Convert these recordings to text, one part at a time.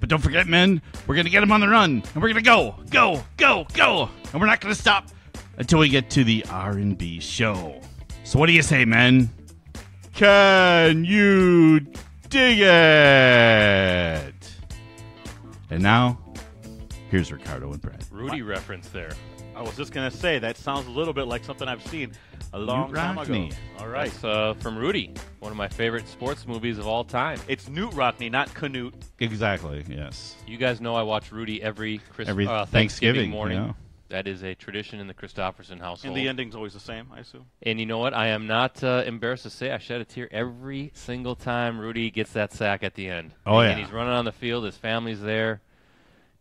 But don't forget, men, we're going to get them on the run. And we're going to go, go, go, go. And we're not going to stop until we get to the R&B Show. So what do you say, men? Can you dig it? And now, here's Ricardo and Brad. Rudy reference there. I was just going to say, that sounds a little bit like something I've seen a long time ago. All right. That's from Rudy, one of my favorite sports movies of all time. It's Newt Rockney, not Canute. Exactly, yes. You guys know I watch Rudy every Thanksgiving morning. Yeah. That is a tradition in the Christopherson household. And the ending's always the same, I assume. And you know what? I am not embarrassed to say I shed a tear every single time Rudy gets that sack at the end. Oh, yeah. And he's running on the field. His family's there.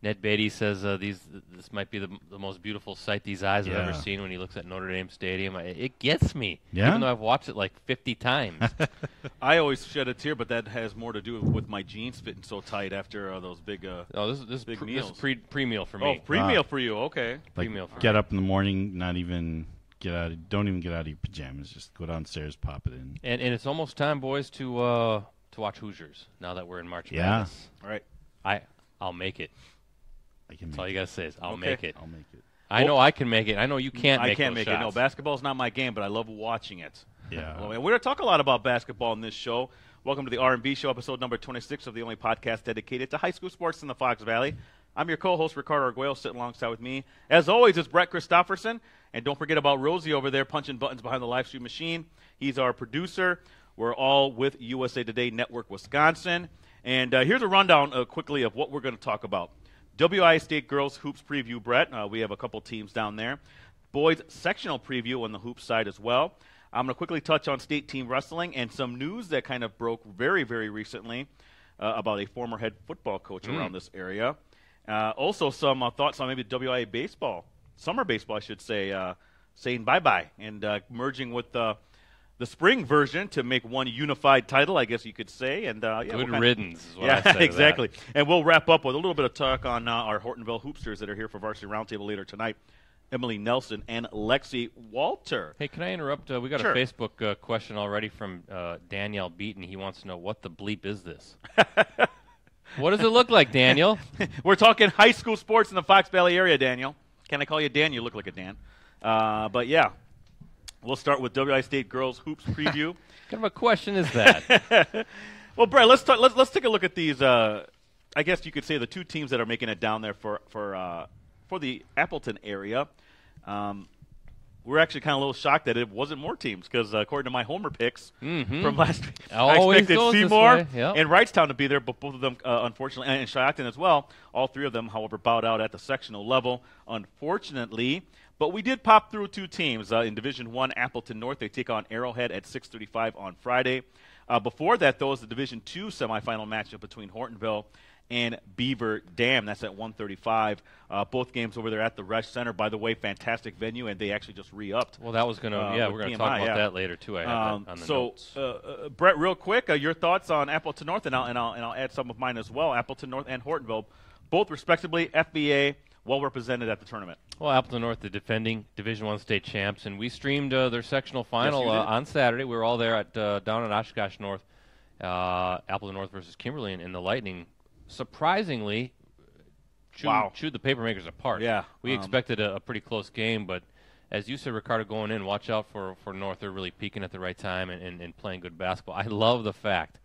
Ned Beatty says this might be the most beautiful sight these eyes have ever seen when he looks at Notre Dame Stadium. It gets me, even though I've watched it like 50 times. I always shed a tear, but that has more to do with my jeans fitting so tight after those big this big meals. This is pre-meal for me. Oh, pre-meal for you, okay. Like Pre-meal for get me. up in the morning, don't even get out of your pajamas. Just go downstairs, pop it in. And it's almost time, boys, to watch Hoosiers now that we're in March Madness. All right. I'll make it. That's all you got to say is I'll Okay. make it. I'll make it. I know I can make it. I know you can't make I can't those make it. No, shots. basketball's not my game, but I love watching it. Yeah. Well, we're going to talk a lot about basketball in this show. Welcome to the R&B Show, episode number 26 of the only podcast dedicated to high school sports in the Fox Valley. I'm your co-host, Ricardo Arguello, sitting alongside with me. As always, it's Brett Christopherson. And don't forget about Rosie over there punching buttons behind the live stream machine. He's our producer. We're all with USA Today Network Wisconsin. And here's a rundown quickly of what we're going to talk about. WI State Girls Hoops Preview, Brett. We have a couple teams down there. Boys Sectional Preview on the Hoops side as well. I'm going to quickly touch on state team wrestling and some news that kind of broke very, very recently about a former head football coach around this area. Also, some thoughts on maybe WIA baseball, summer baseball, I should say, saying bye-bye and merging with the spring version to make one unified title, I guess you could say. And Good riddance is what I say to exactly. that. And we'll wrap up with a little bit of talk on our Hortonville Hoopsters that are here for Varsity Roundtable later tonight. Emily Nelson and Lexi Walter. Hey, can I interrupt? We got Sure. a Facebook question already from Danielle Beaton. He wants to know, what the bleep is this? What does it look like, Daniel? We're talking high school sports in the Fox Valley area, Daniel. Can I call you Dan? You look like a Dan. But, yeah. We'll start with WI State Girls Hoops Preview. What kind of a question is that? Well, Brett, let's take a look at these. I guess you could say the two teams that are making it down there for the Appleton area. We're actually kind of a little shocked that it wasn't more teams because according to my homer picks from last week, I expected Seymour and Wrightstown to be there, but both of them, unfortunately, and Shiocton as well. All three of them, however, bowed out at the sectional level, unfortunately. But we did pop through two teams. In Division I, Appleton North, they take on Arrowhead at 6:35 on Friday. Before that, though, is the Division II semifinal matchup between Hortonville and Beaver Dam. That's at 1:35. Both games over there at the Resch Center. By the way, fantastic venue, and they actually just re-upped. Well, that was going to, we're going to talk about that later, too. I have that on the notes. Brett, real quick, your thoughts on Appleton North, and I'll add some of mine as well. Appleton North and Hortonville, both respectively FBA, well represented at the tournament. Well, Appleton North, the defending Division I state champs, and we streamed their sectional final on Saturday. We were all there at down at Oshkosh North, Appleton North versus Kimberly, and the Lightning surprisingly chewed the papermakers apart. Yeah, we expected a pretty close game, but as you said, Ricardo, going in, watch out for North. They're really peaking at the right time and playing good basketball. I love the fact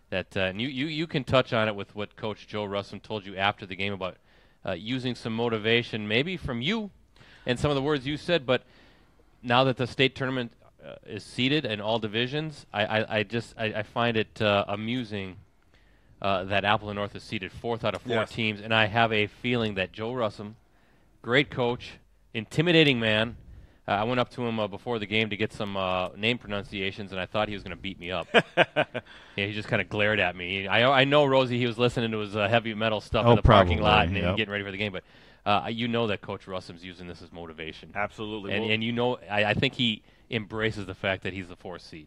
that and you can touch on it with what Coach Joe Russum told you after the game about using some motivation, maybe from you and some of the words you said, but now that the state tournament is seeded in all divisions, I find it amusing that Appleton North is seeded fourth out of four teams, and I have a feeling that Joe Russum, great coach, intimidating man. I went up to him before the game to get some name pronunciations, and I thought he was going to beat me up. He just kind of glared at me. I know, Rosie, he was listening to his heavy metal stuff in the parking lot and getting ready for the game, but you know that Coach Russum's using this as motivation. Absolutely. And you know, I think he embraces the fact that he's the fourth seed.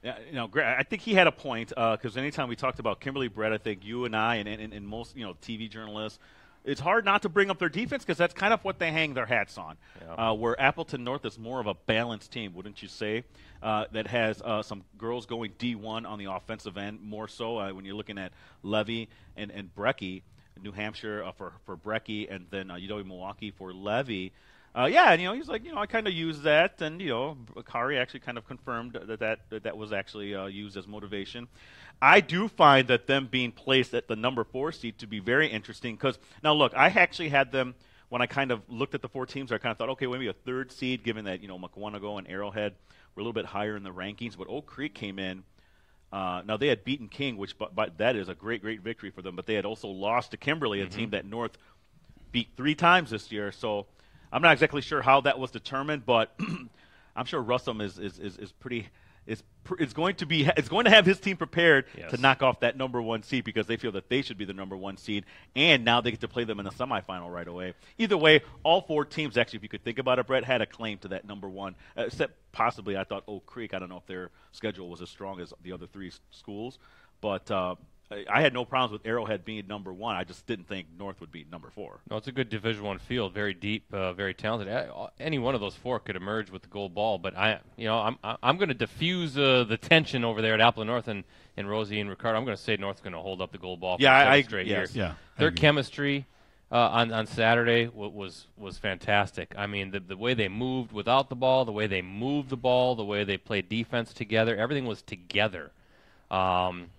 Yeah, I think he had a point because anytime we talked about Kimberly Brett, I think you and I and most TV journalists, it's hard not to bring up their defense because that's kind of what they hang their hats on. Yeah. Where Appleton North is more of a balanced team, wouldn't you say? That has some girls going D1 on the offensive end, more so when you're looking at Levy and Brecky. New Hampshire for Brecky, and then UW-Milwaukee for Levy. Yeah, and he's like, I kind of used that, and Kari actually kind of confirmed that was actually used as motivation. I do find that them being placed at the number 4 seed to be very interesting because now look, I actually had them when I kind of looked at the 4 teams. I kind of thought, okay, maybe a 3rd seed, given that Mukwonago and Arrowhead were a little bit higher in the rankings, but Oak Creek came in. Now they had beaten King, which but that is a great victory for them. But they had also lost to Kimberly, a team that North beat 3 times this year. So I'm not exactly sure how that was determined, but I'm sure Russum is going to have his team prepared to knock off that number 1 seed because they feel that they should be the number 1 seed, and now they get to play them in the semifinal right away. Either way, all 4 teams actually, if you could think about it, Brett, had a claim to that number 1, except possibly I thought Oak Creek. I don't know if their schedule was as strong as the other 3 schools, but I had no problems with Arrowhead being number 1. I just didn't think North would be number 4. No, it's a good Division I field, very deep, very talented. Any one of those 4 could emerge with the gold ball, but I'm going to diffuse the tension over there at Apple North and Rosie and Ricardo. I'm going to say North's going to hold up the gold ball for the straight years. Yeah, their chemistry on Saturday was fantastic. I mean, the way they moved without the ball, the way they moved the ball, the way they played defense together, everything was together. And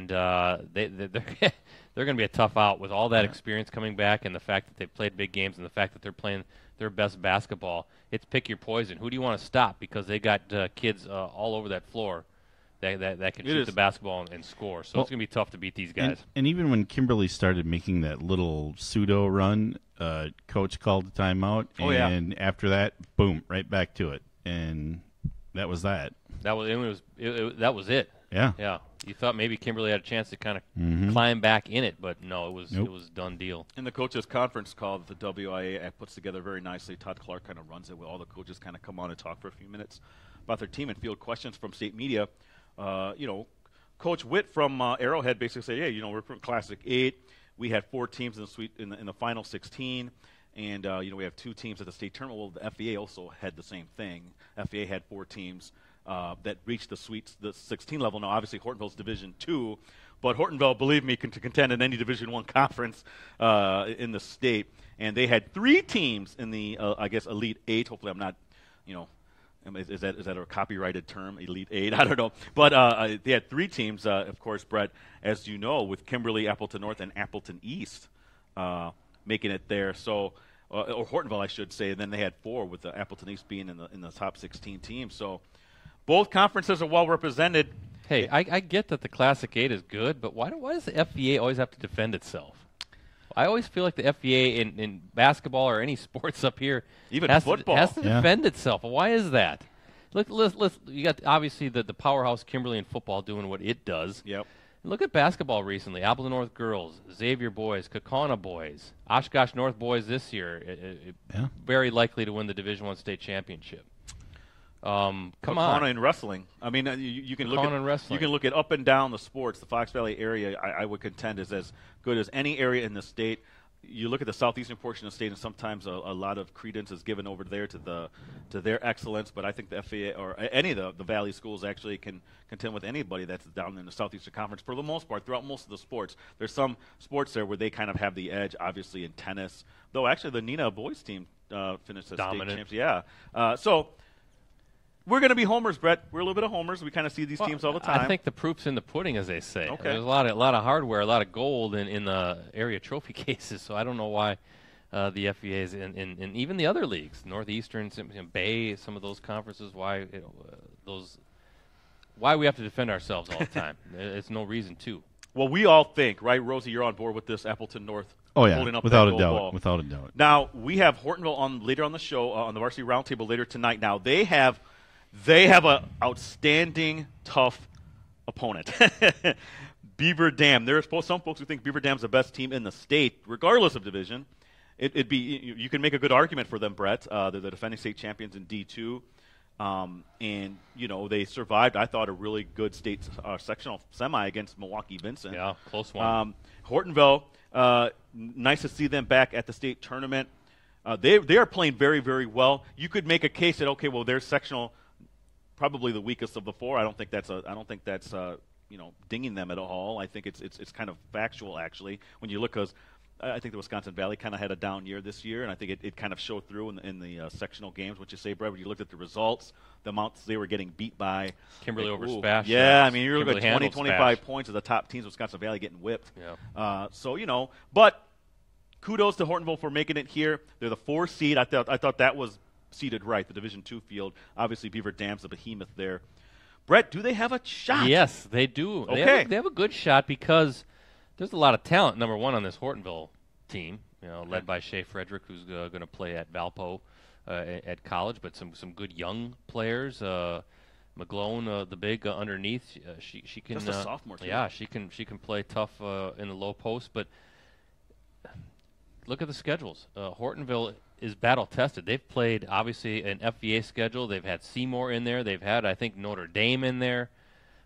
they're going to be a tough out with all that experience coming back and the fact that they've played big games and the fact that they're playing their best basketball. It's pick your poison. Who do you want to stop? Because they got kids all over that floor that can shoot the basketball and score. So it's going to be tough to beat these guys. And even when Kimberly started making that little pseudo run, coach called a timeout. And after that, boom, right back to it. And that was that. That was it. Yeah. Yeah. You thought maybe Kimberly had a chance to kind of climb back in it, but no, it was done deal. In the coaches' conference call that the WIA puts together very nicely, Todd Clark kind of runs it, where all the coaches kind of come on and talk for a few minutes about their team and field questions from state media. Coach Witt from Arrowhead basically said, "Hey, we're from Classic 8. We had 4 teams in the final 16." And, we have 2 teams at the state tournament. Well, the FVA also had the same thing. FVA had 4 teams that reached the 16 level. Now, obviously, Hortonville's Division 2. But Hortonville, believe me, can contend in any Division 1 conference in the state. And they had 3 teams in the, Elite 8. Hopefully I'm not, is that a copyrighted term, Elite 8? I don't know. But they had 3 teams, of course, Brett, as you know, with Kimberly, Appleton North, and Appleton East making it there. So, or Hortonville, I should say. And then they had 4 with the Appleton East being in the top 16 teams. So both conferences are well represented. Hey, I get that the Classic 8 is good, but why does the FVA always have to defend itself? I always feel like the FVA in basketball or any sports up here has to defend itself. Why is that? Look, you got obviously the powerhouse Kimberly in football doing what it does. Yep. Look at basketball recently. Appleton North girls, Xavier boys, Kaukauna boys, Oshkosh North boys this year, very likely to win the Division I state championship. Come on. In wrestling. I mean, you can look at up and down the sports. The Fox Valley area, I would contend, is as good as any area in the state. You look at the southeastern portion of the state, and sometimes a lot of credence is given over there to their excellence. But I think the FAA or any of the Valley schools actually can contend with anybody that's down in the Southeastern Conference for the most part throughout most of the sports. There's some sports there where they kind of have the edge, obviously in tennis. Though actually the Neenah boys team finished as state champs. Yeah. So we're going to be homers, Brett. We're a little bit of homers. We kind of see these teams all the time. I think the proof's in the pudding, as they say. Okay. There's a lot of hardware, a lot of gold in the area trophy cases, so I don't know why the FVAs and even the other leagues, Northeastern, Bay, some of those conferences, why we have to defend ourselves all the time. It's no reason to. Well, we all think, right, Rosie, you're on board with this Appleton North. Oh, yeah, holding up without that a doubt. ball. Without a doubt. Now, we have Hortonville later on the show, on the Varsity Roundtable later tonight. Now, they have an outstanding, tough opponent. Beaver Dam. There are some folks who think Beaver Dam's the best team in the state, regardless of division. You can make a good argument for them, Brett. They're the defending state champions in D2. And, they survived, I thought, a really good state sectional semi against Milwaukee-Vincent. Yeah, close one. Hortonville, nice to see them back at the state tournament. They are playing very, very well. You could make a case that, okay, well, their sectional probably the weakest of the 4. I don't think that's dinging them at all. I think it's kind of factual, actually, when you look, because I think the Wisconsin Valley kind of had a down year this year, and I think it kind of showed through in the sectional games. What you say, Brett, when you looked at the results, the amounts they were getting beat by. Kimberly over Spash. Yeah, I mean, you're looking at 20, Spash. 25 points of the top teams, Wisconsin Valley getting whipped. Yeah. So, but kudos to Hortonville for making it here. They're the 4 seed. I thought that was seeded right, the Division II field. Obviously, Beaver Dam's the behemoth there. Brett, do they have a shot? Yes, they do. Okay. They have a good shot because there's a lot of talent, number one, on this Hortonville team, led by Shea Frederick, who's going to play at Valpo at college, but some good young players. McGlone, the big underneath, she can. Just a sophomore, too. Yeah, she can play tough in the low post, but look at the schedules. Hortonville is battle-tested. They've played, obviously, an FVA schedule. They've had Seymour in there. They've had, I think, Notre Dame in there.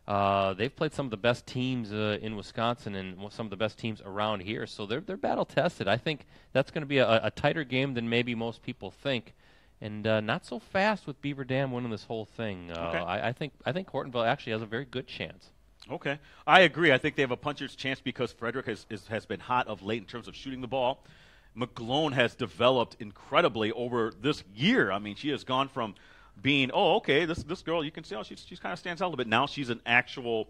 They've played some of the best teams in Wisconsin and some of the best teams around here. So they're battle-tested. I think that's going to be a tighter game than maybe most people think. And not so fast with Beaver Dam winning this whole thing. Okay. I think Hortonville actually has a very good chance. Okay. I agree. I think they have a puncher's chance because Frederick has been hot of late in terms of shooting the ball. McGlone has developed incredibly over this year. I mean, she has gone from being, this girl, you can see, she's kind of stands out a little bit. Now she's an actual,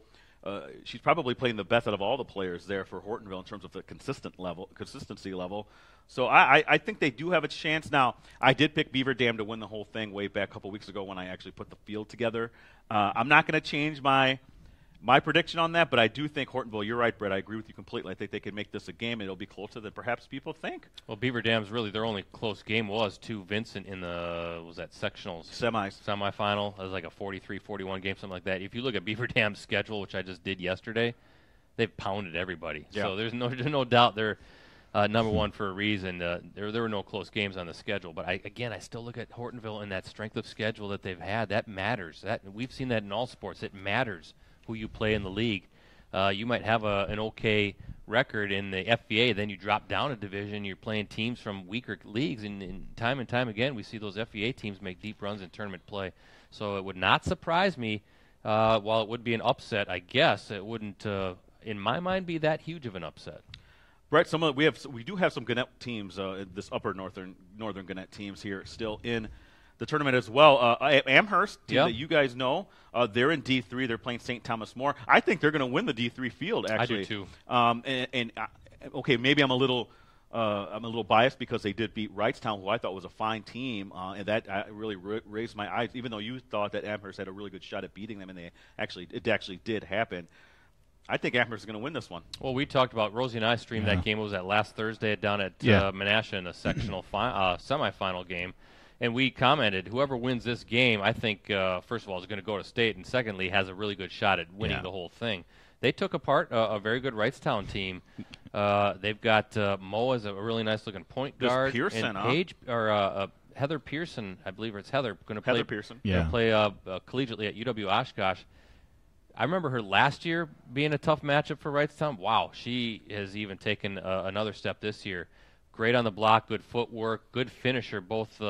she's probably playing the best out of all the players there for Hortonville in terms of the consistency level. So I think they do have a chance. Now, I did pick Beaver Dam to win the whole thing way back a couple weeks ago when I actually put the field together. I'm not going to change my prediction on that, but I do think Hortonville, you're right, Brett, I agree with you completely. I think they can make this a game, and it'll be closer than perhaps people think. Well, Beaver Dam's really their only close game was to Vincent in the, sectionals? Semifinal. It was like a 43-41 game, something like that. If you look at Beaver Dam's schedule, which I just did yesterday, they've pounded everybody. Yeah. So there's no doubt they're number one for a reason. There were no close games on the schedule. But, I still look at Hortonville and that strength of schedule that they've had. That matters. We've seen that in all sports. It matters who you play in the league. You might have an okay record in the FVA, then you drop down a division, you're playing teams from weaker leagues, and time again we see those FVA teams make deep runs in tournament play. So it would not surprise me, while it would be an upset, I guess, it wouldn't, in my mind, be that huge of an upset. Brett, we do have some Gannett teams, this upper northern Gannett teams here still in the tournament as well. Amherst, team that you guys know, they're in D3. They're playing St. Thomas More. I think they're going to win the D3 field. Actually, I do too. Okay, maybe I'm a little biased because they did beat Wrightstown, who I thought was a fine team, and that really raised my eyes. Even though you thought that Amherst had a really good shot at beating them, and it actually did happen. I think Amherst is going to win this one. Well, we talked about Rosie and I streamed that game. It was that last Thursday down at Menasha in a sectional semifinal game. And we commented, whoever wins this game, I think, first of all, is going to go to state, and secondly, has a really good shot at winning the whole thing. They took apart a very good Wrightstown team. They've got Mo as a really nice-looking point guard. Pearson, and Paige, or Heather Pearson, I believe it's Heather, going to play. Heather Pearson. Play collegiately at UW Oshkosh. I remember her last year being a tough matchup for Wrightstown. Wow, she has even taken another step this year. Great on the block, good footwork, good finisher, both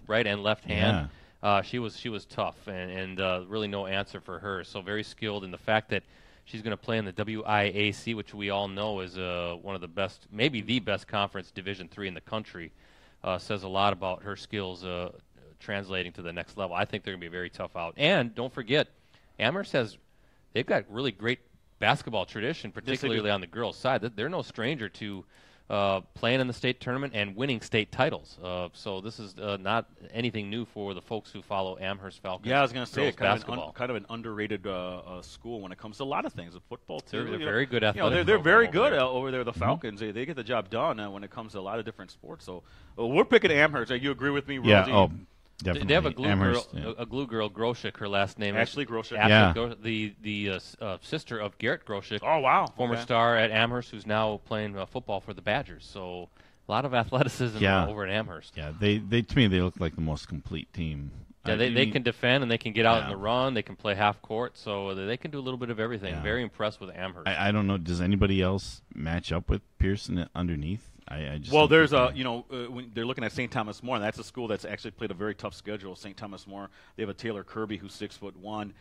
right and left hand. Yeah. She was tough, and really no answer for her. So very skilled, and the fact that she's going to play in the WIAC, which we all know is one of the best, maybe the best conference, Division III in the country, says a lot about her skills translating to the next level. I think they're going to be a very tough out. And don't forget, Amherst they've got really great basketball tradition, particularly on the girls' side. They're no stranger to playing in the state tournament and winning state titles. So this is not anything new for the folks who follow Amherst Falcons. Yeah, I was going to say, kind of an underrated school when it comes to a lot of things. Football, too. They're very good athletic. They're very good over there, the Falcons. Mm-hmm. They get the job done when it comes to a lot of different sports. So we're picking Amherst. You agree with me, Rosie? Yeah, definitely. They have a glue girl, Groshek. Her last name Ashley is Groshek. The sister of Garrett Groshek. Oh wow! Former star at Amherst, who's now playing football for the Badgers. So a lot of athleticism over at Amherst. Yeah, they to me they look like the most complete team. Yeah, they can defend and they can get out in the run. They can play half court, so they can do a little bit of everything. Very impressed with Amherst. I don't know. Does anybody else match up with Pearson underneath? I just there's when they're looking at St. Thomas More, and that's a school that's actually played a very tough schedule. St. Thomas More, they have a Taylor Kirby who's 6'1",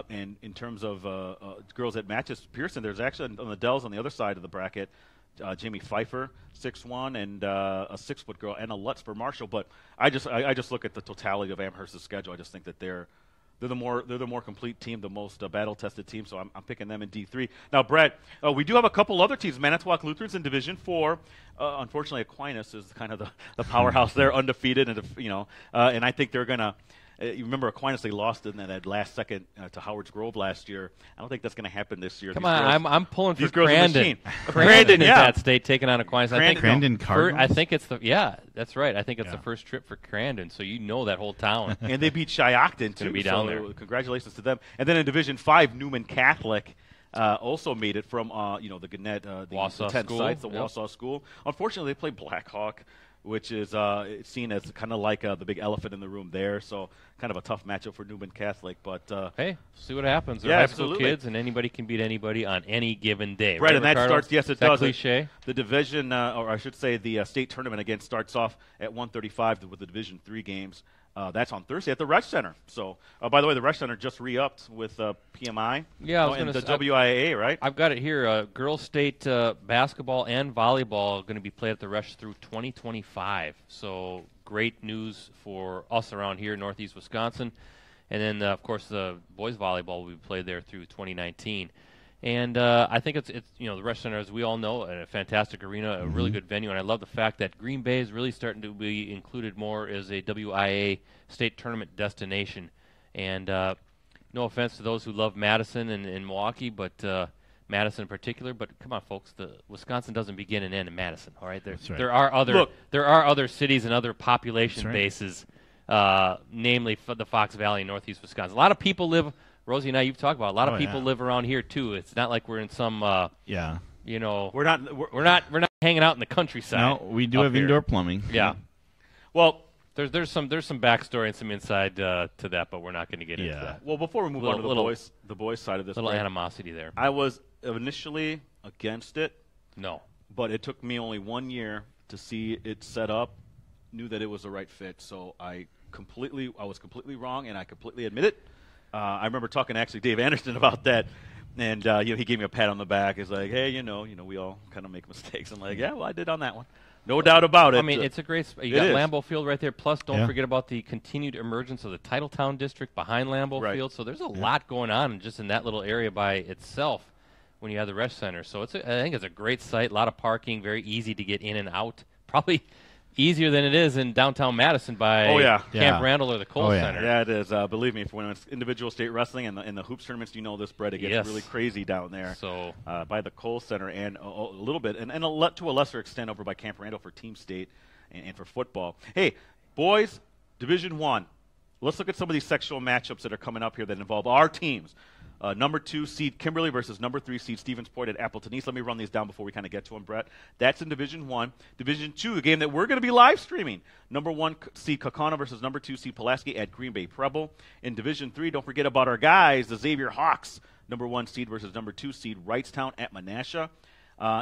and in terms of girls that matches Pearson, there's actually on the Dells on the other side of the bracket, Jamie Pfeiffer, 6'1", and a 6-foot girl, Anna Lutz for Marshall. But I just look at the totality of Amherst's schedule. I just think that they're the more complete team, the most battle-tested team. So I'm picking them in D3. Now, Brett, we do have a couple other teams. Manitowoc Lutherans in Division 4. Unfortunately, Aquinas is kind of the powerhouse there, undefeated, and and I think they're gonna. You remember Aquinas, they lost in that last second to Howard's Grove last year. I don't think that's going to happen this year. Come on, I'm pulling for Crandon. Crandon is that state taking on Aquinas. Crandon Cardinals? I think it's that's right. I think it's the first trip for Crandon, so you know that whole town. And they beat Shiocton, too. Be down there. Congratulations to them. And then in Division 5, Newman Catholic also made it from the Gannett, the 10 sites, the Wausau School. Unfortunately, they played Blackhawk, which is seen as kind of like the big elephant in the room there. So kind of a tough matchup for Newman Catholic. But hey, see what happens. They're high school kids, and anybody can beat anybody on any given day. Right, and that Ricardo? starts, yes, it Is that does. Cliche? The division, or I should say the state tournament, again, starts off at 1:35 with the Division 3 games. That's on Thursday at the Resch Center. So, by the way, the Resch Center just re-upped with PMI. Yeah, I was and gonna the WIAA, right? I've got it here. Girls State basketball and volleyball are going to be played at the Resch through 2025. So great news for us around here in Northeast Wisconsin. And then, of course, the boys volleyball will be played there through 2019. And I think it's the Resch Center, as we all know, a fantastic arena, a really good venue. And I love the fact that Green Bay is really starting to be included more as a WIA state tournament destination. And no offense to those who love Madison and Milwaukee, but Madison in particular. But come on, folks, the Wisconsin doesn't begin and end in Madison. All right, That's right. There are other cities and other population bases, namely the Fox Valley in Northeast Wisconsin. A lot of people live. Rosie and I, you've talked about a lot of people live around here too. It's not like we're in some we're not hanging out in the countryside. No, we do have indoor plumbing. Yeah. Well, there's some backstory and some inside to that, but we're not going to get into that. Well, before we move on to the boys side of this, little animosity there. I was initially against it. No, but it took me only 1 year to see it set up. Knew that it was the right fit, so I was completely wrong, and I completely admit it. I remember talking to actually Dave Anderson about that, and he gave me a pat on the back. He's like, "Hey, we all kind of make mistakes." I'm like, "Yeah, well, I did on that one, no doubt about it." I mean, it's a great. You got Lambeau Field right there. Plus, don't forget about the continued emergence of the Titletown district behind Lambeau Field. So there's a lot going on just in that little area by itself when you have the Resch Center. So I think it's a great site. A lot of parking, very easy to get in and out. Probably easier than it is in downtown Madison by Camp Randall or the Cole Center. Yeah, it is. Believe me, for when it's individual state wrestling and the hoops tournaments, this, Brett, it gets really crazy down there. So by the Cole Center and a little bit, and to a lesser extent over by Camp Randall for team state and for football. Hey, boys, Division 1. Let's look at some of these sectional matchups that are coming up here that involve our teams. Number 2 seed Kimberly versus number 3 seed Stevens Point at Appleton East. Let me run these down before we kind of get to them, Brett. That's in Division 1. Division 2, a game that we're going to be live streaming. Number 1 seed Kaukauna versus number 2 seed Pulaski at Green Bay Preble. In Division 3, don't forget about our guys, the Xavier Hawks. Number 1 seed versus number 2 seed Wrightstown at Menasha.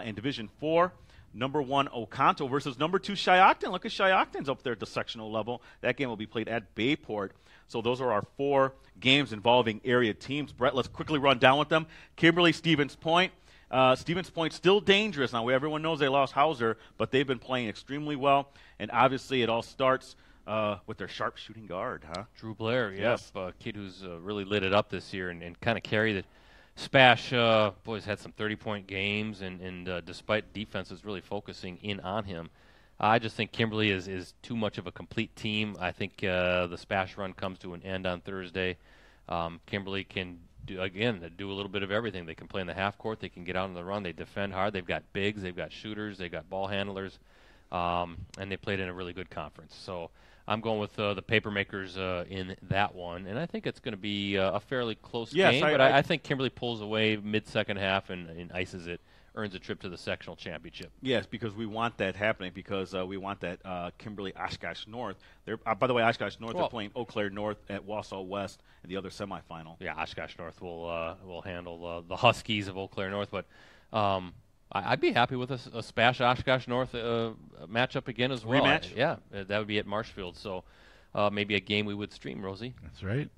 In Division 4, number 1 Oconto versus number 2 Shiocton. Look at Shiocton's up there at the sectional level. That game will be played at Bayport. So those are our 4 games involving area teams. Brett, let's quickly run down with them. Kimberly, Stevens Point. Stevens Point still dangerous. Now, everyone knows they lost Hauser, but they've been playing extremely well. And obviously it all starts with their sharp shooting guard, huh? Drew Blair, yes. A kid who's really lit it up this year and kind of carried it. Spash, boys, had some 30-point games, and despite defenses really focusing in on him, I just think Kimberly is too much of a complete team. I think the Spash run comes to an end on Thursday. Kimberly can do a little bit of everything. They can play in the half court. They can get out on the run. They defend hard. They've got bigs. They've got shooters. They've got ball handlers. And they played in a really good conference. So I'm going with the Papermakers in that one. And I think it's going to be a fairly close game. But I think Kimberly pulls away mid-second half and ices it. Earns a trip to the sectional championship. Yes, because we want that happening because we want that Kimberly Oshkosh North. By the way, Oshkosh North are playing Eau Claire North at Wausau West in the other semifinal. Yeah, Oshkosh North will handle the Huskies of Eau Claire North, but I'd be happy with a Spash Oshkosh North matchup again as well. Rematch? Yeah, that would be at Marshfield. So maybe a game we would stream, Rosie. That's right.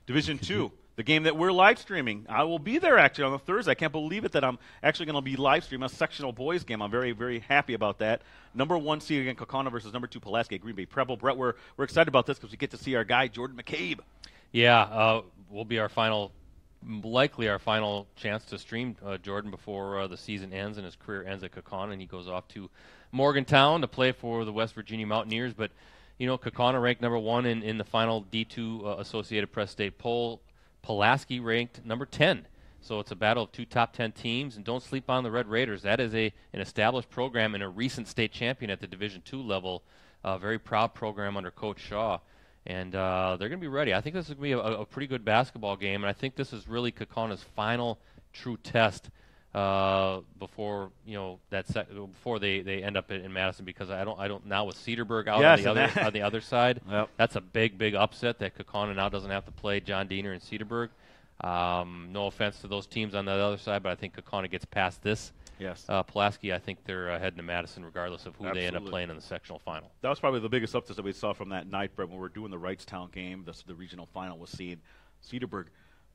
Division 2, the game that we're live streaming. I will be there actually on the Thursday. I can't believe it that I'm actually going to be live streaming a sectional boys game. I'm very, very happy about that. Number 1 seed against Kaukauna versus number 2 Pulaski at Green Bay Preble. Brett, we're excited about this because we get to see our guy Jordan McCabe. Yeah, will be likely our final chance to stream Jordan before the season ends and his career ends at Kaukauna, and he goes off to Morgantown to play for the West Virginia Mountaineers. But Kaukauna ranked number 1 in the final D2 Associated Press State poll. Pulaski ranked number 10. So it's a battle of 2 top 10 teams, and don't sleep on the Red Raiders. That is an established program and a recent state champion at the Division II level. A very proud program under Coach Shaw, and they're going to be ready. I think this is going to be a pretty good basketball game, and I think this is really Kaukana's final true test before before they end up in Madison, because I don't now with Cedarburg out on the other side. Yep. That's a big upset that Kaukauna now doesn't have to play John Diener and Cedarburg. No offense to those teams on the other side, but I think Kaukauna gets past this. Yes. Pulaski, I think they're heading to Madison regardless of who Absolutely. they end up playing in the sectional final. That was probably the biggest upset that we saw from that night, Brett, when we were doing the Wrightstown game. The regional final was seeing Cedarburg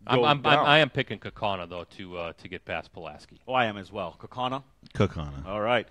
go down. I am picking Kaukauna, though, to get past Pulaski. Oh, I am as well. Kaukauna? Kaukauna. All right.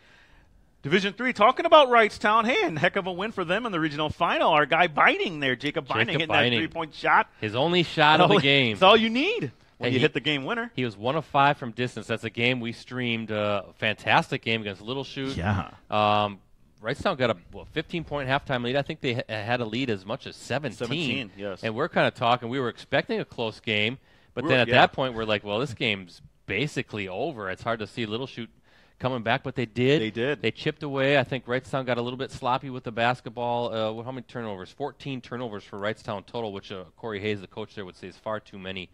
Division 3, talking about Wrightstown. Hey, and heck of a win for them in the regional final. Our guy Binding there, Jacob Binding, hitting that 3-point shot. His only shot of the game. That's all you need when you hit the game winner. He was 1 of 5 from distance. That's a game we streamed. Fantastic game against Little Chute. Yeah. Wrightstown got a 15-point halftime lead. I think they had a lead as much as 17. 17, yes. And we're kind of talking. We were expecting a close game, but then at that point we're like, well, this game's basically over. It's hard to see Little Chute coming back, but they did. They did. They chipped away. I think Wrightstown got a little bit sloppy with the basketball. How many turnovers? 14 turnovers for Wrightstown total, which Corey Hayes, the coach there, would say is far too many.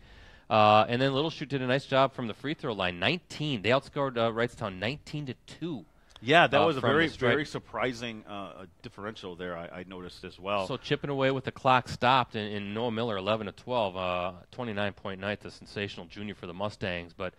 And then Little Chute did a nice job from the free throw line. 19. They outscored Wrightstown 19-2. Yeah, that was a very surprising differential there, I noticed as well. So chipping away with the clock stopped, and Noah Miller 11-12, 29-point night, the sensational junior for the Mustangs. But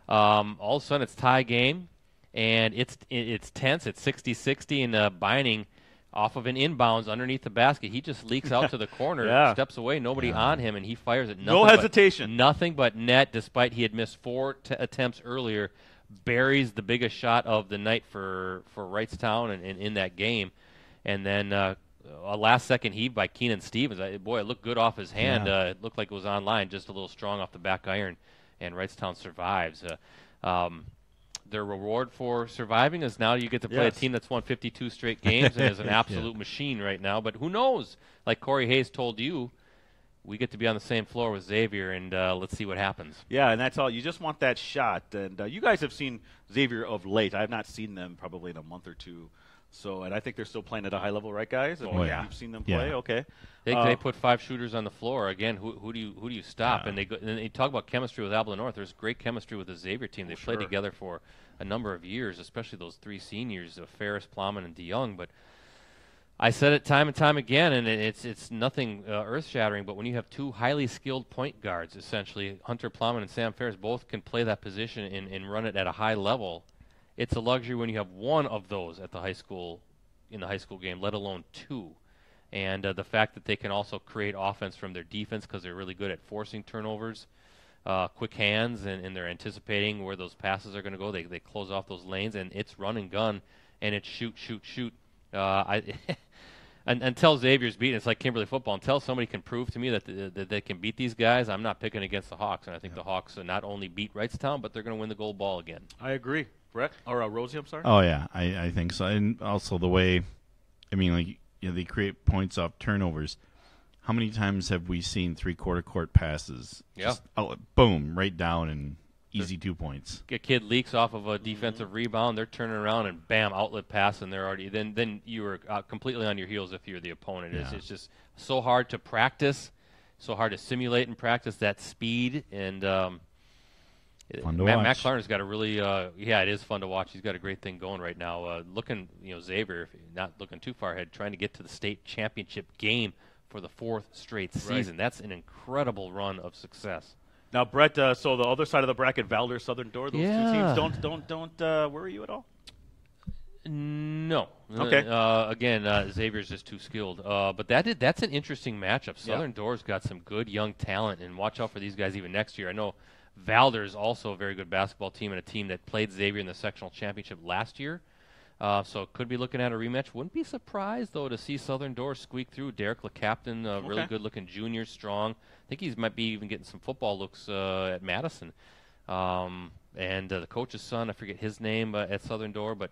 all of a sudden it's tie game, and it's tense. It's 60-60, and Binding off of an inbounds underneath the basket. He just leaks out to the corner, steps away, nobody on him, and he fires it. No hesitation. Nothing but net, despite he had missed 4 attempts earlier. Buries the biggest shot of the night for Wrightstown and in that game. And then a last-second heave by Keenan Stevens. It looked good off his hand. Yeah. It looked like it was on line, just a little strong off the back iron, and Wrightstown survives. Their reward for surviving is now you get to play a team that's won 52 straight games and is an absolute machine right now. But who knows? Like Corey Hayes told you, we get to be on the same floor with Xavier, and let's see what happens. Yeah, and that's all. You just want that shot. And you guys have seen Xavier of late. I have not seen them probably in a month or two. So, and I think they're still playing at a high level, right, guys? Oh, yeah. You've seen them play? Yeah. Okay. They put 5 shooters on the floor. Again, who do you stop? Yeah. And they talk about chemistry with Abilene North. There's great chemistry with the Xavier team. They played together for a number of years, especially those 3 seniors, Ferris, Plowman, and DeYoung. But I said it time and time again, and it's nothing earth-shattering, but when you have 2 highly skilled point guards, essentially, Hunter Plowman and Sam Ferris both can play that position and run it at a high level, it's a luxury when you have 1 of those at the high school game, let alone 2. And the fact that they can also create offense from their defense because they're really good at forcing turnovers, quick hands, and they're anticipating where those passes are going to go. They close off those lanes, and it's run and gun, and it's shoot. Until Xavier's beaten, it's like Kimberly football. Until somebody can prove to me that they can beat these guys, I'm not picking against the Hawks. And I think the Hawks not only beat Wrightstown, but they're going to win the gold ball again. I agree. Brett? Or Rosie, I'm sorry? Oh, yeah, I think so. And also the way, they create points off turnovers. How many times have we seen 3/4 court passes? Yeah. Just, boom, right down and easy 2 points. A kid leaks off of a defensive rebound, they're turning around and bam, outlet pass, and they're already then you were completely on your heels if you're the opponent. Yeah. It's just so hard to practice, so hard to simulate and practice that speed. And fun to watch. Matt Clarner's got a really it is fun to watch. He's got a great thing going right now. Xavier, if not looking too far ahead, trying to get to the state championship game for the 4th straight season. That's an incredible run of success. Now, Brett, so the other side of the bracket, Valder, Southern Door, those 2 teams don't worry you at all? No. Okay. Again, Xavier's just too skilled. But that's an interesting matchup. Southern Door's got some good young talent, and watch out for these guys even next year. I know Valder's also a very good basketball team and a team that played Xavier in the sectional championship last year. So could be looking at a rematch. Wouldn't be surprised, though, to see Southern Door squeak through. Derek LeCaptain, really good-looking junior, strong. I think he might be even getting some football looks at Madison. And the coach's son, I forget his name at Southern Door, but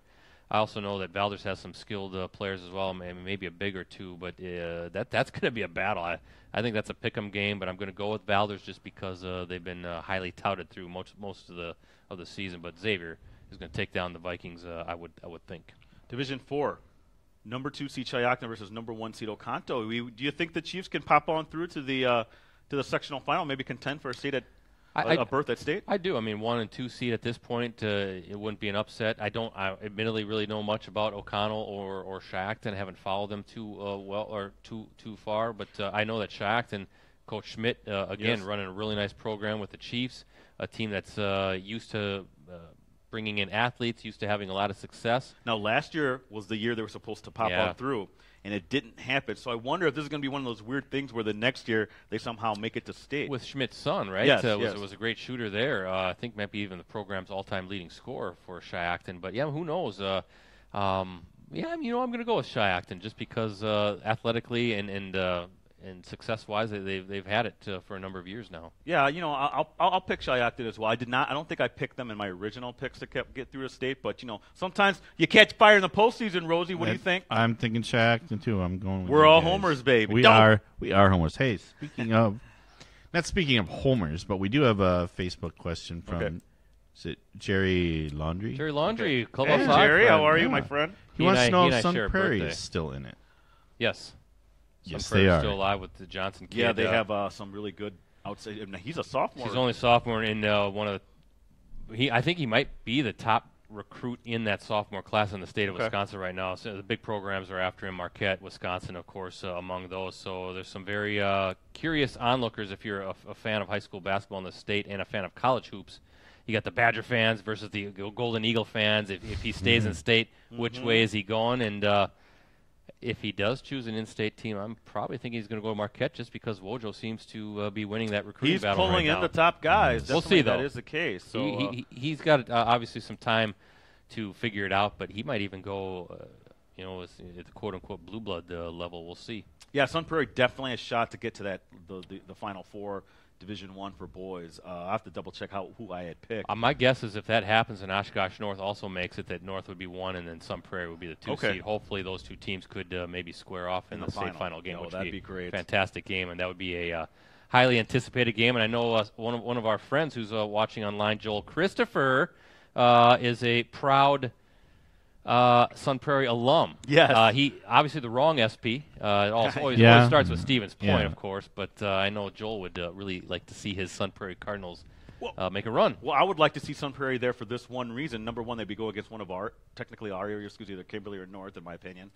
I also know that Valders has some skilled players as well, maybe a big or two, but that's going to be a battle. I think that's a pick'em game, but I'm going to go with Valders just because they've been highly touted through most of the season. But Xavier is going to take down the Vikings, I would think. Division 4, number 2 seed Chayakna versus number 1 seed Oconto. Do you think the Chiefs can pop on through to the sectional final, maybe contend for a berth at state? I do. I mean, 1 and 2 seed at this point, it wouldn't be an upset. I admittedly really know much about O'Connell or Shackton. I haven't followed them too far, but I know that Shackton, Coach Schmidt, running a really nice program with the Chiefs, a team that's used to bringing in athletes, used to having a lot of success. Now, last year was the year they were supposed to pop on through, and it didn't happen. So I wonder if this is going to be one of those weird things where the next year they somehow make it to state. With Schmidt's son, right? Yes, was a great shooter there. I think maybe even the program's all-time leading scorer for Cheyacton. But, who knows? I'm going to go with Cheyacton just because athletically and success-wise, they've had it for a number of years now. Yeah, I'll pick Cheyacton as well. I don't think I picked them in my original picks to get through the state, but sometimes you catch fire in the postseason. Rosie, what do you think? I'm thinking Cheyacton too. I'm going. We're all homers, baby. We are homers. Hey, not speaking of homers, but we do have a Facebook question from. Is it Jerry Laundry? Jerry Laundry, Club Hey, Jerry, how are you, my friend? He wants to know if Sun Prairie is still in it. Yes. Yes, they are. Still alive with the Johnson kid. Yeah, they have some really good outside. He's a sophomore. He's only a sophomore in one of the. I think he might be the top recruit in that sophomore class in the state of Wisconsin right now. So the big programs are after him. Marquette, Wisconsin, of course, among those. So there's some very curious onlookers if you're a fan of high school basketball in the state and a fan of college hoops. You got the Badger fans versus the Golden Eagle fans. If he stays in state, which way is he going? And if he does choose an in-state team, I'm probably thinking he's going to go to Marquette just because Wojo seems to be winning that recruiting battle right now. He's pulling in the top guys. We'll see, though. That is the case. So he's got obviously some time to figure it out, but he might even go, at the quote-unquote blue blood level. We'll see. Yeah, Sun Prairie definitely a shot to get to that the Final Four. Division I for boys. I have to double check who I had picked. My guess is if that happens and Oshkosh North also makes it, that North would be 1 and then Sun Prairie would be the 2 seed. Hopefully those two teams could maybe square off in the state final game, which would be great. A fantastic game, and that would be a highly anticipated game. And I know one of our friends who's watching online, Joel Christopher, is a proud Sun Prairie alum. Yes. He obviously the wrong SP. It always starts with Stevens Point, of course, but I know Joel would really like to see his Sun Prairie Cardinals make a run. Well, I would like to see Sun Prairie there for this one reason. Number one, they'd be going against one of our area schools, either Kimberly or North, in my opinion.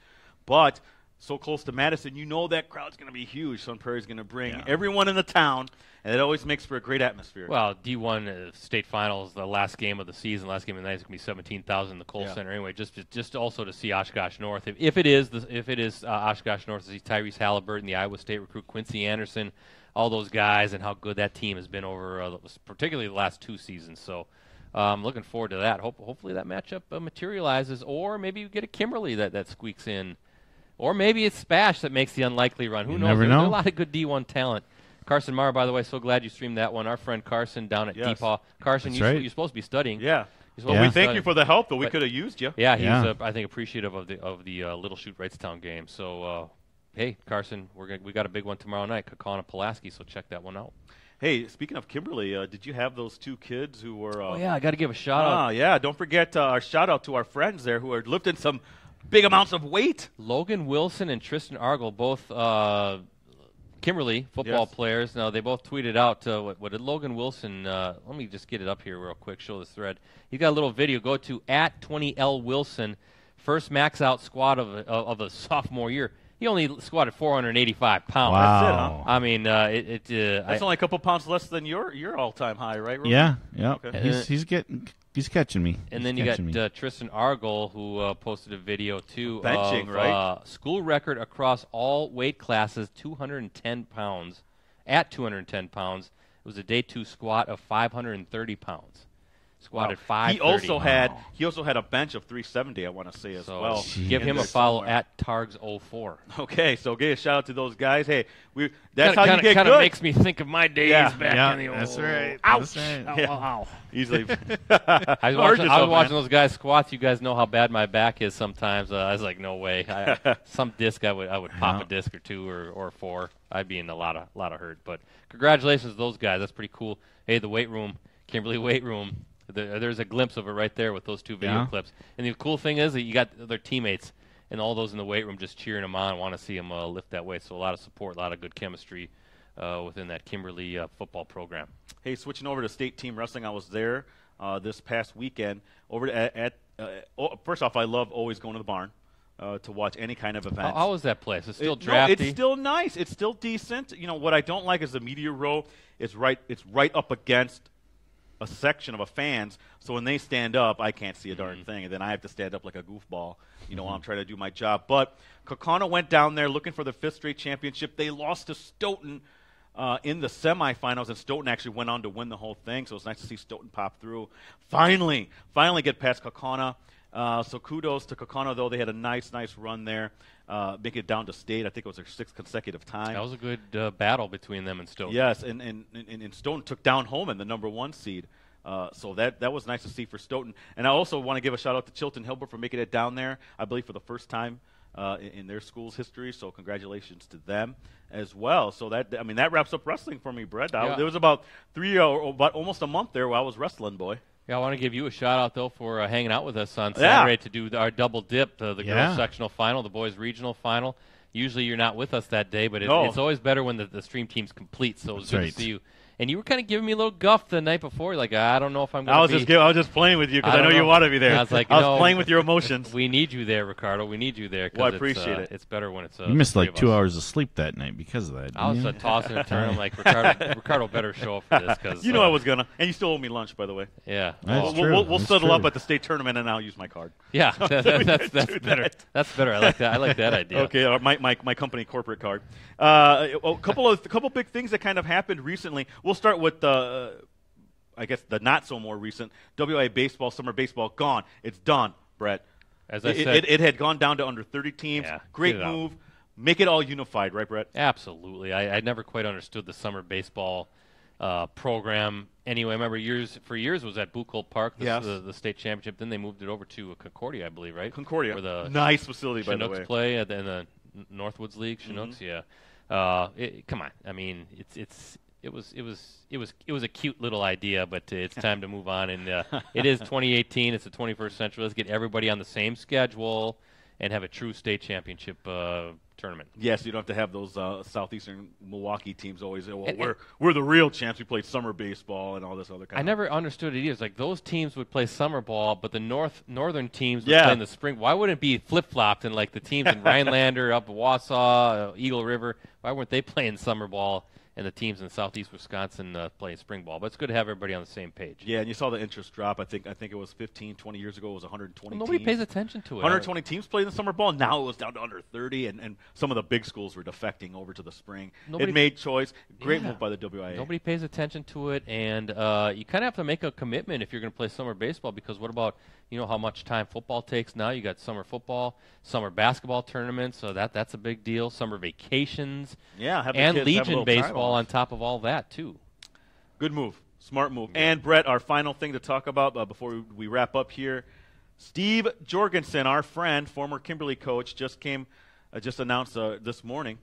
But so close to Madison, that crowd's going to be huge. Sun Prairie's going to bring everyone in the town, and it always makes for a great atmosphere. Well, D1 state finals, the last game of the season, last game of the night is going to be 17,000 in the Kohl Center. Anyway, just also to see Oshkosh North. If it is Oshkosh North, to see Tyrese Halliburton, the Iowa State recruit, Quincy Anderson, all those guys, and how good that team has been over particularly the last 2 seasons. So I'm looking forward to that. Hopefully that matchup materializes, or maybe you get a Kimberly that squeaks in. Or maybe it's Spash that makes the unlikely run. Who knows? Never know. There's a lot of good D1 talent. Carson Mara, by the way, so glad you streamed that one. Our friend Carson down at Deepaw. Carson, you're supposed to be studying. Yeah. Well, we thank you for the help, but we could have used you. Yeah, he's I think appreciative of the Little Shoot Wrightstown game. So, hey, Carson, we got a big one tomorrow night, Kakana Pulaski. So check that one out. Hey, speaking of Kimberly, did you have those 2 kids who were? I got to give a shout out. Yeah, don't forget our shout out to our friends there who are lifting some big amounts of weight. Logan Wilson and Tristan Argel, both Kimberly football players. Now, they both tweeted out, what did Logan Wilson, let me just get it up here real quick, show this thread. He's got a little video. Go to @20L Wilson, first max out squat of a sophomore year. He only squatted 485 pounds. Wow. That's it, huh? I mean, that's only a couple pounds less than your all-time high, right, Ruben? Yeah. Okay. He's getting He's catching me. And then you got Tristan Argol, who posted a video, too, benching, of right? School record across all weight classes, 210 pounds. At 210 pounds, it was a day 2 squat of 530 pounds. Squatted 530. He also had a bench of 370, I want to say, as well. Give him a follow at Targs04. Okay, so give a shout out to those guys. Hey, that's how you get good. Kind of makes me think of my days back in the old. That's right. Ouch! That's right. Ow. Easily. I was watching those guys squats. You guys know how bad my back is sometimes. I was like, no way. Some disc I would pop a disc or 2 or 4. I'd be in a lot of hurt. But congratulations to those guys. That's pretty cool. Hey, the weight room, Kimberly weight room. There's a glimpse of it right there with those 2 video clips. And the cool thing is that you got their teammates and all those in the weight room just cheering them on, want to see them lift that weight. So a lot of support, a lot of good chemistry within that Kimberly football program. Hey, switching over to state team wrestling, I was there this past weekend. First off, I love always going to the barn to watch any kind of event. How is that place? It's still drafty? No, it's still nice. It's still decent. You know, what I don't like is the media row. It's right up against a section of a fans, so when they stand up, I can't see a darn thing, and then I have to stand up like a goofball, while I'm trying to do my job. But Kaukauna went down there looking for the 5th straight championship. They lost to Stoughton in the semifinals, and Stoughton actually went on to win the whole thing, so it's nice to see Stoughton pop through. Finally get past Kaukauna. So kudos to Kaukauna, though. They had a nice run there. Make it down to state. I think it was their 6th consecutive time. That was a good battle between them and Stoughton. Yes, and Stoughton took down Holman, the number 1 seed. So that was nice to see for Stoughton. And I also want to give a shout-out to Chilton Hilbert for making it down there, I believe, for the first time in their school's history. So congratulations to them as well. So that wraps up wrestling for me, Brett. There was about about almost a month there where I was wrestling, boy. Yeah, I want to give you a shout-out, though, for hanging out with us on Saturday to do our double dip, the girls' sectional final, the boys' regional final. Usually you're not with us that day, but it's always better when the stream team's complete, so it was good to see you. And you were kind of giving me a little guff the night before. Like, I don't know if I'm going to be. I was just playing with you because I know you want to be there. I was like, I was playing with your emotions. We need you there, Ricardo. We need you there. Well, I appreciate it. It's better when it's you missed like 2 hours of sleep that night because of that. I was tossing and turning. I'm like, Ricardo better show up for this. Cause, I was going to. And you still owe me lunch, by the way. Yeah. That's true. We'll settle up at the state tournament, and I'll use my card. Yeah, that's better. That's better. I like that. I like that idea. Okay, my company corporate card. A couple big things that kind of happened recently. We'll start with I guess the not so more recent WIA baseball, summer baseball gone. It's done, Brett. As I said, it had gone down to under 30 teams. Yeah, Great move. Make it all unified, right, Brett? Absolutely. I never quite understood the summer baseball program. Anyway, I remember for years it was at Buchholz Park, the state championship. Then they moved it over to Concordia, I believe, right? Concordia. Where the nice facility, by the way. Chinooks play in the Northwoods League. Chinooks, yeah. Come on. I mean, it was a cute little idea, but it's time to move on. And it is 2018. It's the 21st century. Let's get everybody on the same schedule and have a true state championship tournament. Yes, you don't have to have those southeastern Milwaukee teams always. We're the real champs. We played summer baseball and all this other kind. I never understood it either. It's like those teams would play summer ball, but the northern teams would play in the spring. Why wouldn't it be flip flopped and like the teams in Rhinelander, up Wausau, Eagle River? Why weren't they playing summer ball? And the teams in southeast Wisconsin playing spring ball. But it's good to have everybody on the same page. Yeah, and you saw the interest drop. I think it was 15, 20 years ago. It was 120 nobody teams. Pays attention to it. 120 teams played in summer ball. Now it was down to under 30, and some of the big schools were defecting over to the spring. It made choice. Great move by the WIA. Nobody pays attention to it, and you kind of have to make a commitment if you're going to play summer baseball, because what about how much time football takes now? You got summer football, summer basketball tournaments, so that's a big deal. Summer vacations, and Legion baseball on top of all that too. Good move, smart move. Yeah. And Brett, our final thing to talk about before we wrap up here, Steve Jorgensen, our friend, former Kimberly coach, just announced this morning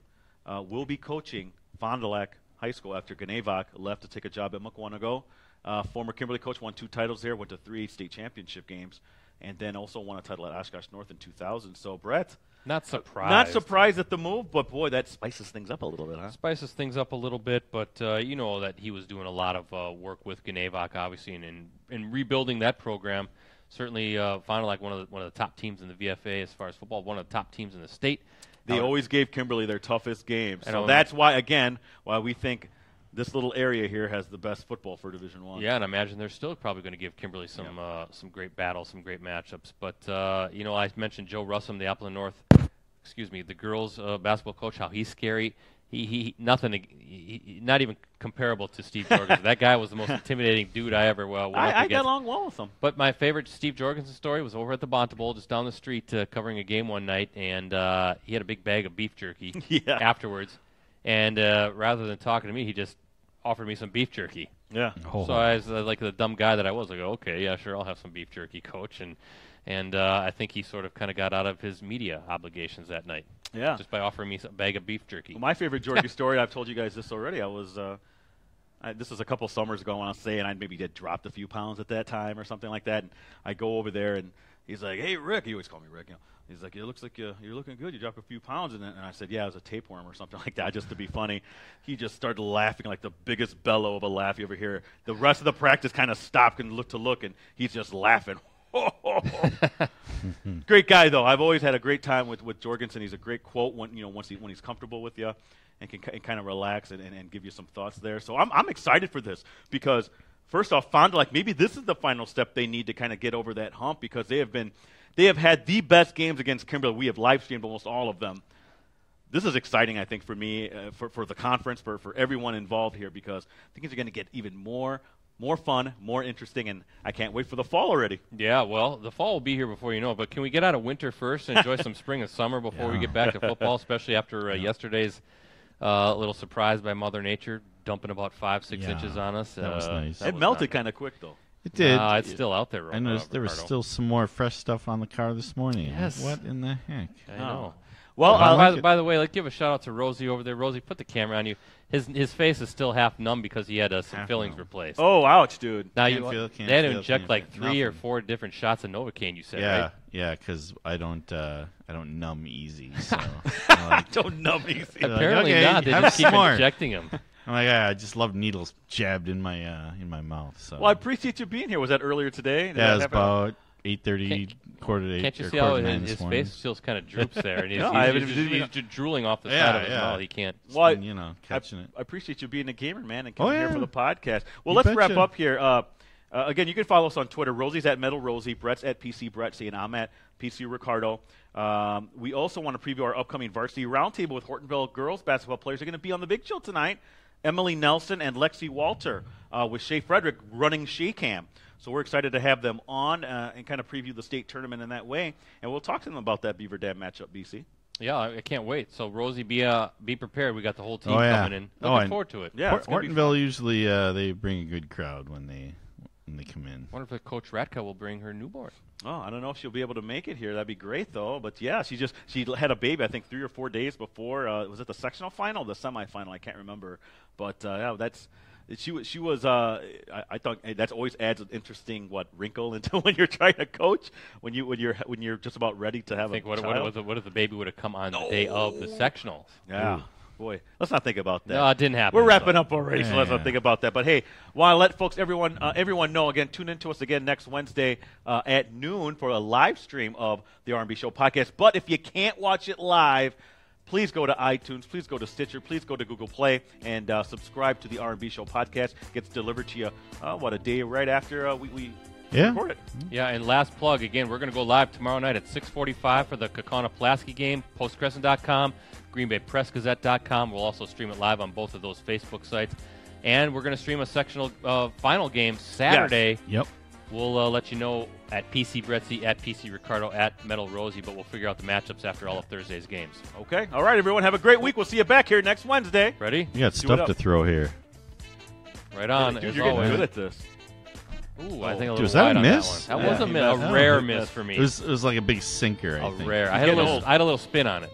will be coaching Fond du Lac High School after Ganevok left to take a job at Mukwonago. Former Kimberly coach, won 2 titles there, went to 3 state championship games, and then also won a title at Oshkosh North in 2000. So, Brett, not surprised at the move, but boy, that spices things up a little bit, huh? Spices things up a little bit, but you know that he was doing a lot of work with Ganevok, obviously, and in rebuilding that program. Certainly, Fond du Lac, one of the top teams in the VFA as far as football, one of the top teams in the state. They always gave Kimberly their toughest games, so that's why we think this little area here has the best football for Division I. Yeah, and I imagine they're still probably going to give Kimberly some great battles, some great matchups. But I mentioned Joe Russum, the Upland North, the girls basketball coach. How he's scary. He not even comparable to Steve Jorgensen. That guy was the most intimidating dude I ever went up against. I got along well with him. But my favorite Steve Jorgensen story was over at the Bonta Bowl, just down the street, covering a game one night, and he had a big bag of beef jerky afterwards. And rather than talking to me, he just offered me some beef jerky. Yeah. Oh. So I was like the dumb guy that I was. I go, okay, yeah, sure, I'll have some beef jerky, coach. And I think he sort of kind of got out of his media obligations that night. Yeah. Just by offering me a bag of beef jerky. Well, my favorite jerky story, I've told you guys this already. I was this was a couple summers ago, I want to say, and I maybe had dropped a few pounds at that time or something like that. And I go over there, and he's like, "Hey, Rick," he always called me Rick. He's like, "It looks like you're looking good. You dropped a few pounds." And I said, "Yeah, it was a tapeworm or something like that, just to be funny." He just started laughing like the biggest bellow of a laugh you ever hear. The rest of the practice kind of stopped and looked, and he's just laughing. Great guy, though. I've always had a great time with Jorgensen. He's a great quote when he's comfortable with you and can kind of relax and give you some thoughts there. So I'm excited for this because, first off, Fond du Lac, maybe this is the final step they need to kind of get over that hump because they have had the best games against Kimberly. We have live streamed almost all of them. This is exciting, I think, for me, for the conference, for everyone involved here because things are going to get even more fun, more interesting, and I can't wait for the fall already. Yeah, well, the fall will be here before you know it, but can we get out of winter first and enjoy some spring and summer before we get back to football, especially after yesterday's little surprise by Mother Nature dumping about 5-6 inches on us? That was nice. It melted kind of quick, though. It did. It's still out there. I noticed there was still some more fresh stuff on the car this morning. Yes. What in the heck? I know. Well, by the way, give a shout out to Rosie over there. Rosie, put the camera on you. His face is still half numb because he had some fillings replaced. Oh, ouch, dude. Now they had to inject like 3 or 4 different shots of Novocaine. You said, right? Yeah, because I don't numb easy. So I don't numb easy. Apparently okay, not. They just keep more. injecting him. I'm like, I just love needles jabbed in my mouth. So. Well, I appreciate you being here. Was that earlier today? Yeah, it was about 8:30, quarter to 8. Can't you see how his face still kind of droops there? And he's just drooling off the side of his mouth. He can't. Well, catching it. I appreciate you being a gamer, man, and coming here for the podcast. Well, You let's wrap betcha. up here. Again, you can follow us on Twitter. Rosie's at Metal Rosie. Brett's at PC Brett. And I'm at PC Ricardo. We also want to preview our upcoming varsity roundtable with Hortonville girls basketball players. They're going to be on the big show tonight. Emily Nelson and Lexi Walter with Shay Frederick running Shay Cam. So we're excited to have them on and kind of preview the state tournament in that way. And we'll talk to them about that Beaver Dam matchup, BC. Yeah, I can't wait. So, Rosie, be prepared. We got the whole team coming in. Looking forward to it. Yeah, Hortonville usually they bring a good crowd when they come in. I wonder if Coach Ratka will bring her newborn. Oh, I don't know if she'll be able to make it here. That'd be great, though. But, yeah, she had a baby, I think, 3 or 4 days before. Was it the sectional final or the semifinal? I can't remember. But, yeah, she was. I thought that always adds an interesting wrinkle into when you're trying to coach when you're just about ready to have a child. What if the baby would have come on the day of the sectionals? Yeah. Ooh. Boy, let's not think about that. No, it didn't happen. We're wrapping up already, so let's not think about that. But hey, want to let everyone know again. Tune in to us again next Wednesday at noon for a live stream of the R&B Show podcast. But if you can't watch it live, please go to iTunes, please go to Stitcher, please go to Google Play, and subscribe to the R&B Show podcast. It gets delivered to you, a day right after we record it. Yeah, and last plug, again, we're going to go live tomorrow night at 6:45 for the Kaukauna-Pulaski game, postcrescent.com, greenbaypressgazette.com. We'll also stream it live on both of those Facebook sites. And we're going to stream a sectional final game Saturday. Yes. Yep. We'll let you know at PC Bretzi, at PC Ricardo, at Metal Rosie, but we'll figure out the matchups after all of Thursday's games. Okay. All right, everyone. Have a great week. We'll see you back here next Wednesday. Ready? You got stuff to throw here. Right on. Dude, as you're always. getting good at this. Ooh, I think a little was that wide a on miss? That one. That was a rare miss for me. It was like a big sinker, I think. I had a little spin on it.